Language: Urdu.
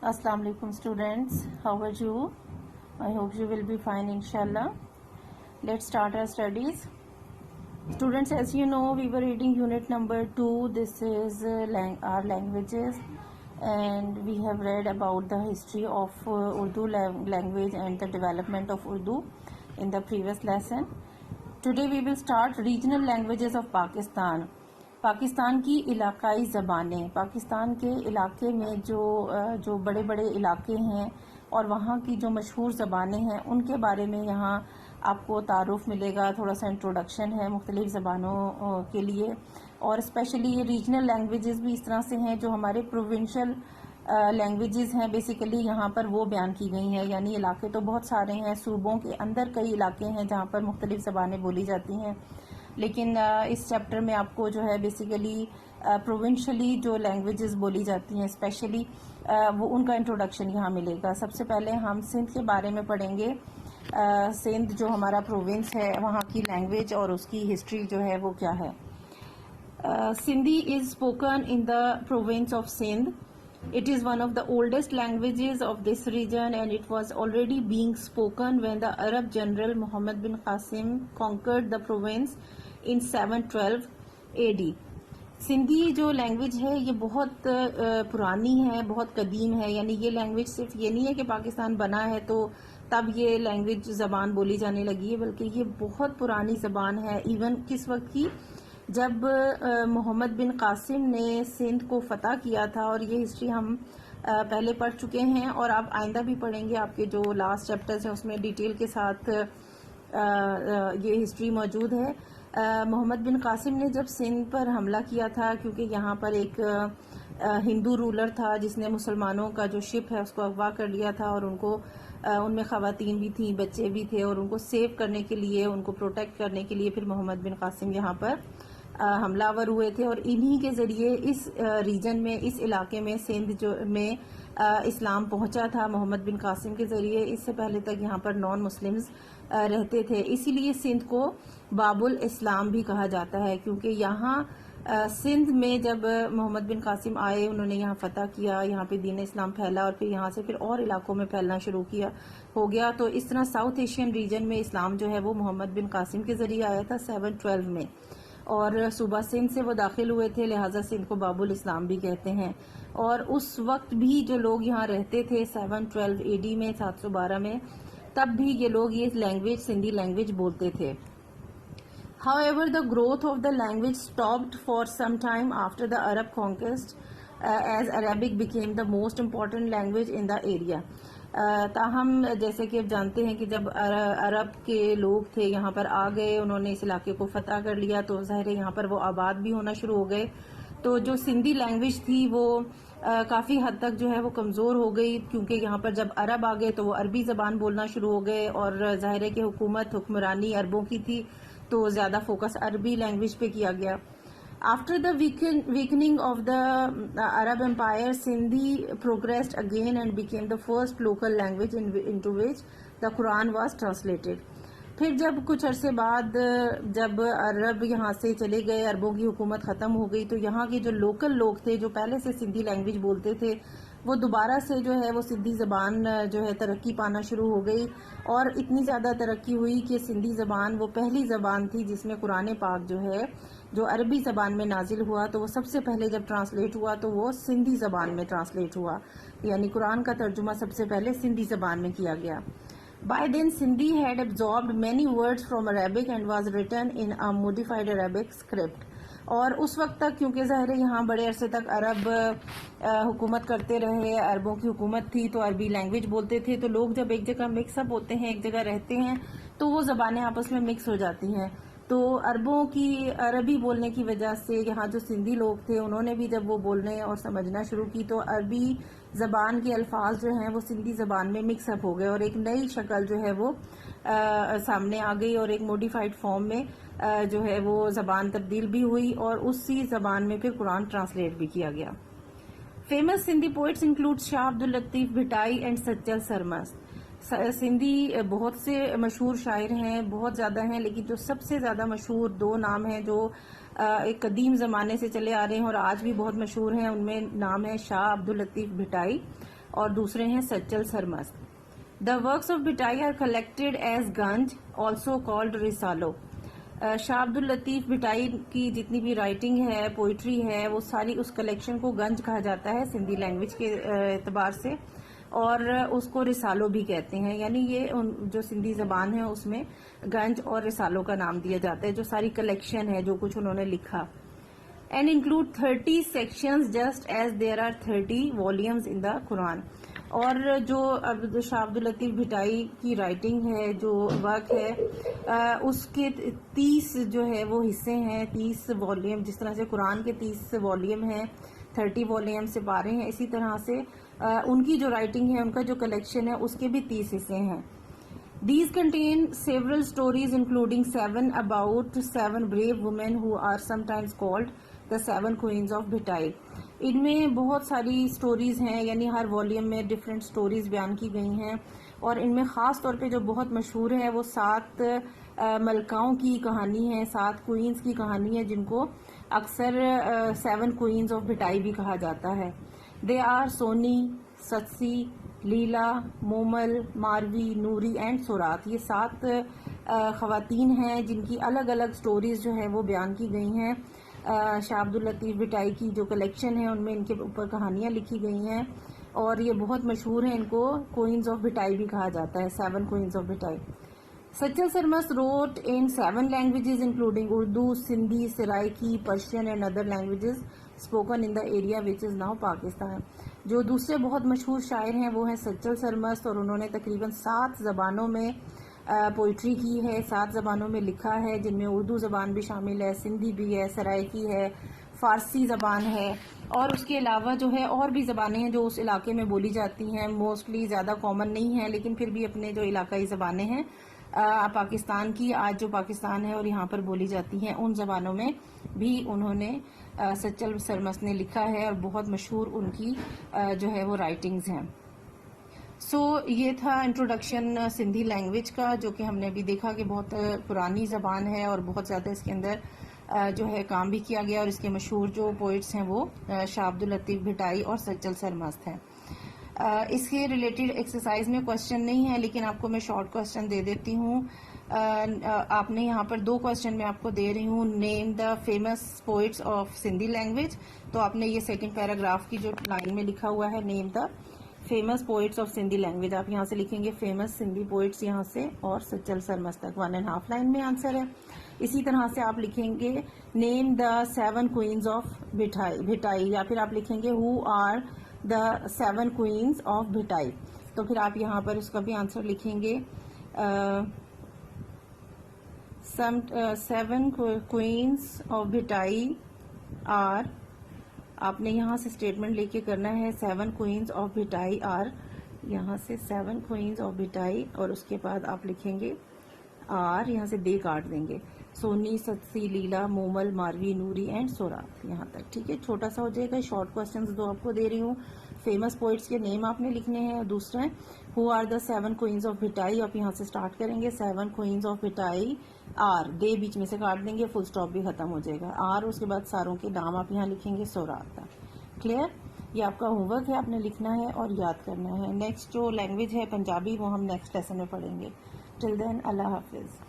Assalamu alaikum students, how are you? I hope you will be fine inshallah. Let's start our studies. Students, as you know, we were reading unit number 2. This is our languages, and we have read about the history of Urdu language and the development of Urdu in the previous lesson. Today we will start regional languages of Pakistan. Pakistan کی علاقائی زبانیں، پاکستان کے علاقے میں جو بڑے بڑے علاقے ہیں اور وہاں کی جو مشہور زبانیں ہیں ان کے بارے میں یہاں آپ کو تعارف ملے گا. تھوڑا سا انٹروڈکشن ہے مختلف زبانوں کے لیے، اور اسپیشلی یہ ریجنل لینگویجز بھی اس طرح سے ہیں جو ہمارے پروونشل لینگویجز ہیں. بیسیکلی یہاں پر وہ بیان کی گئی ہیں، یعنی علاقے تو بہت سارے ہیں، صوبوں کے اندر کئی علاقے ہیں جہاں پر مختلف زبانیں بولی جاتی ہیں، لیکن اس چیپٹر میں آپ کو جو ہے بیسیکلی پروونشلی جو لینگویجز بولی جاتی ہیں اسپیشلی وہ ان کا انٹروڈکشن یہاں ملے گا. سب سے پہلے ہم سندھ کے بارے میں پڑھیں گے. سندھ جو ہمارا پروونس ہے وہاں کی لینگویج اور اس کی ہسٹری جو ہے وہ کیا ہے. Sindhi is spoken in the province of Sindh. It is one of the oldest languages of this region, and it was already being spoken when the Arab general Muhammad bin Qasim conquered the province in 712 AD. Sindhi جو لینگویج ہے یہ بہت پرانی ہے، بہت قدیم ہے. یعنی یہ لینگویج صرف یہ نہیں ہے کہ پاکستان بنا ہے تو تب یہ لینگویج زبان بولی جانے لگی ہے، بلکہ یہ بہت پرانی زبان ہے. ایون کس وقت کی، جب محمد بن قاسم نے سندھ کو فتح کیا تھا، اور یہ ہسٹری ہم پہلے پڑھ چکے ہیں اور آپ آئندہ بھی پڑھیں گے. آپ کے جو لاسٹ چیپٹرز ہیں اس میں ڈیٹیل کے ساتھ یہ ہسٹری موجود ہے. محمد بن قاسم نے جب سندھ پر حملہ کیا تھا، کیونکہ یہاں پر ایک ہندو رولر تھا جس نے مسلمانوں کا جو شپ ہے اس کو اغوا کر لیا تھا، اور ان میں خواتین بھی تھیں، بچے بھی تھے، اور ان کو سیو کرنے کے لیے، ان کو پروٹیکٹ کرنے کے لیے پھر محمد بن قاسم یہاں پر حملہ آور ہوئے تھے. اور انہی کے ذریعے اس ریجن میں، اس علاقے میں، سندھ میں اسلام پہنچا تھا محمد بن قاسم کے ذریعے. اس سے پہلے تک یہاں پر نان مسلمز رہتے تھے. اسی لیے سندھ کو باب الاسلام بھی کہا جاتا ہے، کیونکہ یہاں سندھ میں جب محمد بن قاسم آئے، انہوں نے یہاں فتح کیا، یہاں پہ دین اسلام پھیلا، اور پھر یہاں سے پھر اور علاقوں میں پھیلنا شروع ہو گیا. تو اس طرح ساؤتھ ایشین ریجن میں اسلام جو ہے وہ محمد بن قاسم کے ذریعے آیا تھا 712 میں، اور صوبہ سندھ سے وہ داخل ہوئے تھے، لہٰذا سندھ کو باب الاسلام بھی کہتے ہیں. اور اس وقت بھی جو لوگ یہاں رہتے تھے 712 AD میں، 712 میں، تب بھی یہ لوگ یہ لینگویج سندھی لینگویج بولتے تھے. However, the growth of the language stopped for some time after the Arab conquest, as Arabic became the most important language in the area. تاہم جیسے کہ اب جانتے ہیں کہ جب عرب کے لوگ تھے یہاں پر آ گئے، انہوں نے اس علاقے کو فتح کر لیا، تو ظاہر ہے یہاں پر وہ آباد بھی ہونا شروع ہو گئے. تو جو سندھی لینگویج تھی وہ کافی حد تک جو ہے وہ کمزور ہو گئی، کیونکہ یہاں پر جب عرب آ گئے تو وہ عربی زبان بولنا شروع ہو گئے، اور ظاہر ہے کہ حکمرانی عربوں کی تھی تو زیادہ فوکس عربی لینگویج پہ کیا گیا. After the weakening of the Arab Empire, Sindhi progressed again and became the first local language into which the Quran was translated. پھر جب کچھ عرصے بعد جب عرب یہاں سے چلے گئے، عربوں کی حکومت ختم ہو گئی، تو یہاں کے جو لوکل لوگ تھے جو پہلے سے سندھی لینگویج بولتے تھے، وہ دوبارہ سے جو ہے وہ سندھی زبان جو ہے ترقی پانا شروع ہو گئی. اور اتنی زیادہ ترقی ہوئی کہ سندھی زبان وہ پہلی زبان تھی جس میں قرآن پاک جو ہے جو عربی زبان میں نازل ہوا، تو وہ سب سے پہلے جب ٹرانسلیٹ ہوا تو وہ سندھی زبان میں ٹرانسلیٹ ہوا. یعنی قرآن کا ترجمہ سب سے پہلے سندھی زبان میں کیا گیا. By then, Sindhi had absorbed many words from Arabic and was written in a modified Arabic script. اور اس وقت تک کیونکہ ظاہر ہے یہاں بڑے عرصے تک عرب حکومت کرتے رہے، عربوں کی حکومت تھی تو عربی لینگویج بولتے تھے، تو لوگ جب ایک جگہ مکس اپ ہوتے ہیں، ایک جگہ رہتے ہیں، تو وہ زبانیں آپس میں مکس ہو جاتی ہیں. تو عربوں کی عربی بولنے کی وجہ سے یہاں جو سندھی لوگ تھے انہوں نے بھی جب وہ بولنے اور سمجھنا شروع کی تو عربی زبان کے الفاظ جو ہیں وہ سندھی زبان میں مکس اپ ہو گئے، اور ایک نئی شکل جو ہے وہ سامنے آ گئی، اور ایک موڈیفائڈ فارم میں جو ہے وہ زبان تبدیل بھی ہوئی، اور اسی زبان میں پھر قرآن ٹرانسلیٹ بھی کیا گیا. Famous Sindhi poets include Shah Abdul Latif Bhittai and Sachal Sarmast. Sindhi بہت سے مشہور شاعر ہیں، بہت زیادہ ہیں، لیکن جو سب سے زیادہ مشہور دو نام ہیں جو ایک قدیم زمانے سے چلے آ رہے ہیں اور آج بھی بہت مشہور ہیں، ان میں نام ہے شاہ عبداللطیف بھٹائی اور دوسرے ہیں Sachal Sarmast. The works of Bhitai are collected as Ganj, also called Risalo. شاہ عبد اللطیف بھٹائی کی جتنی بھی رائٹنگ ہے، پوئٹری ہے، وہ ساری اس کلیکشن کو گنج کہا جاتا ہے سندھی لینگویج کے اعتبار سے، اور اس کو رسالو بھی کہتے ہیں. یعنی یہ جو سندھی زبان ہے اس میں گنج اور رسالو کا نام دیا جاتا ہے، جو ساری کلیکشن ہے، جو کچھ انہوں نے لکھا. And include 30 sections just as there are 30 volumes in the Quran. اور جو شاہ عبد اللطیف بھٹائی کی رائٹنگ ہے، جو ورک ہے، اس کے 30 جو ہے وہ حصے ہیں، 30 والیوم. جس طرح سے قرآن کے 30 والیوم ہیں، 30 والیوم سے پارے ہیں، اسی طرح سے ان کی جو رائٹنگ ہے، ان کا جو کلیکشن ہے، اس کے بھی 30 حصے ہیں. These contain several stories including 7 about 7 brave women who are sometimes called the 7 queens of Bhitai. ان میں بہت ساری سٹوریز ہیں، یعنی ہر والیوم میں ڈفرینٹ سٹوریز بیان کی گئی ہیں، اور ان میں خاص طور پہ جو بہت مشہور ہے وہ 7 ملکاؤں کی کہانی ہے، 7 کوئینز کی کہانی ہے، جن کو اکثر 7 کوئینز آف بھٹائی بھی کہا جاتا ہے. دے آر سونی، ستسی، لیلا، مومل، ماروی، نوری اینڈ سورات. یہ 7 خواتین ہیں جن کی الگ الگ سٹوریز جو ہے وہ بیان کی گئی ہیں. شاہ عبد اللطیف بھٹائی کی جو کلیکشن ہے ان میں ان کے اوپر کہانیاں لکھی گئی ہیں، اور یہ بہت مشہور ہیں. ان کو کوئنز آف بھٹائی بھی کہا جاتا ہے، 7 queens of Bhittai. Sachal Sarmast wrote in 7 languages including Urdu, Sindhi, Seraiki, Persian and other languages spoken in the area which is now Pakistan. جو دوسرے بہت مشہور شاعر ہیں وہ ہیں سچل سرمست، اور انہوں نے تقریباً 7 زبانوں میں پوئٹری کی ہے، 7 زبانوں میں لکھا ہے، جن میں اردو زبان بھی شامل ہے، سندھی بھی ہے، سرائکی ہے، فارسی زبان ہے، اور اس کے علاوہ جو ہے اور بھی زبانیں ہیں جو اس علاقے میں بولی جاتی ہیں. موسٹلی زیادہ کامن نہیں ہیں، لیکن پھر بھی اپنے جو علاقائی زبانیں ہیں پاکستان کی، آج جو پاکستان ہے اور یہاں پر بولی جاتی ہیں، ان زبانوں میں بھی انہوں نے سچل سرمست نے لکھا ہے، اور بہت مشہور ان کی جو ہے وہ رائٹنگز ہیں. یہ تھا انٹروڈکشن سندھی لینگویج کا، جو کہ ہم نے ابھی دیکھا کہ بہت پرانی زبان ہے اور بہت زیادہ اس کے اندر جو ہے کام بھی کیا گیا، اور اس کے مشہور جو پوئٹس ہیں وہ شاہ عبد اللطیف بھٹائی اور سچل سرمست ہیں. اس کے ریلیٹڈ ایکسرسائز میں کوشچن نہیں ہے، لیکن آپ کو میں شارٹ کوشچن دے دیتی ہوں. آپ نے یہاں پر 2 کوشچن میں آپ کو دے رہی ہوں. Name the famous poets of Sindhi language. تو آپ نے یہ سیکنڈ پیراگراف کی جو لائن میں لکھا ہوا ہے، name the famous poets of Sindhi language, آپ یہاں سے لکھیں گے فیمس سندھی پوئٹس یہاں سے، اور سچل سرمست تک 1.5 لائن میں آنسر ہے. اسی طرح سے آپ لکھیں گے name the 7 queens of Bhittai, یا پھر آپ لکھیں گے who are the 7 queens of Bhittai. تو پھر آپ یہاں پر اس کا بھی آنسر لکھیں گے 7 کوئنز آف بھٹائی آر. آپ نے یہاں سے اسٹیٹمنٹ لے کے کرنا ہے 7 کوئنز آف بھٹائی آر، یہاں سے 7 کوئنز آف بھٹائی، اور اس کے بعد آپ لکھیں گے آر، یہاں سے دے کاٹ دیں گے، سونی، ستسی، لیلا، مومل، ماروی، نوری اینڈ سورات، یہاں تک. ٹھیک ہے، چھوٹا سا ہو جائے گا. شارٹ کوشچنز 2 آپ کو دے رہی ہوں. فیمس پوئٹس کے نیم آپ نے لکھنے ہیں. دوسرا ہے who are the 7 queens of Bhittai. آپ یہاں سے اسٹارٹ کریں گے 7 کوئنز آف بھٹائی آر، دے بیچ میں سے کاٹ دیں گے، فل اسٹاپ بھی ختم ہو جائے گا. آر، اس کے بعد ساروں کے نام آپ یہاں لکھیں گے سورات کا. کلیئر؟ یہ آپ کا ہوم ورک ہے، آپ نے لکھنا ہے اور یاد کرنا ہے. نیکسٹ جو لینگویج ہے پنجابی، وہ ہم نیکسٹ لیسن میں پڑھیں گے. ٹل دین اللہ حافظ.